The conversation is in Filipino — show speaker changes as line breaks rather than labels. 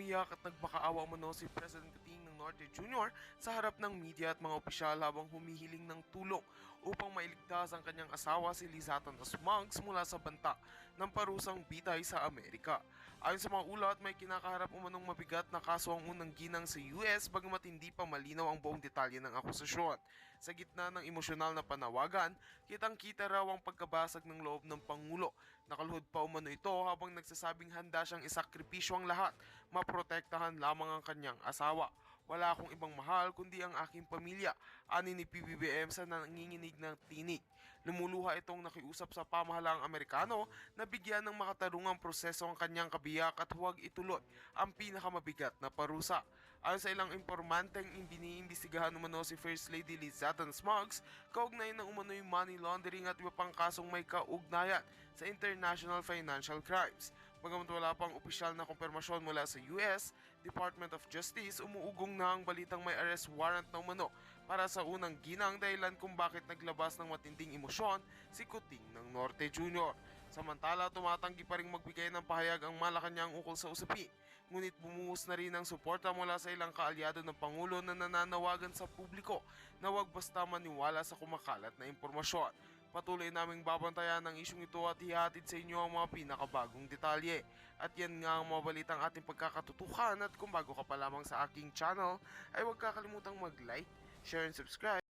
umiyak at nagmakaawa umano si President Kuting ng Norte Jr. sa harap ng media at mga opisyal habang humihiling ng tulong upang mailigtas ang kanyang asawa si Lizatan Smugs mula sa banta ng parusang bitay sa Amerika. Ayon sa mga ulat, may kinakaharap umanong mabigat na kaso ang unang ginang sa US bagamat hindi pa malinaw ang buong detalye ng akusasyon. Sa gitna ng emosyonal na panawagan, kitang-kita raw ang pagkabasag ng loob ng Pangulo. Nakaluhod pa umano ito habang nagsasabing handa siyang isakripisyo ang lahat, maprotektahan lamang ang kanyang asawa. Wala akong ibang mahal kundi ang aking pamilya, ani ni PBBM sa nanginginig ng tinig. Lumuluha itong nakiusap sa pamahalaang Amerikano na bigyan ng makatarungang proseso ang kanyang kabiyak at huwag ituloy ang pinakamabigat na parusa. Ayon sa ilang impormanteng biniimbestigahan umano si First Lady Lizatan Smugs, kaugnay ng umano'y money laundering at iba pang kasong may kaugnayan sa international financial crimes. Bagamat wala pang opisyal na kumpirmasyon mula sa US Department of Justice, umuugong na ang balitang may arrest warrant na umano para sa unang ginang dahilan kung bakit naglabas ng matinding emosyon si Kuting ng Norte Jr. Samantala, tumatanggi pa rin magbigay ng pahayag ang Malacanang ukol sa usapin. Ngunit bumuhos na rin ang suporta mula sa ilang kaalyado ng Pangulo na nananawagan sa publiko na huwag basta maniwala sa kumakalat na impormasyon. Patuloy naming babantayan ang isyong ito at ihatid sa inyo ang mga pinakabagong detalye. At yan nga ang mga balitang ating pagkakatutukan, at kung bago ka pa lamang sa aking channel ay huwag kakalimutang mag-like, share and subscribe.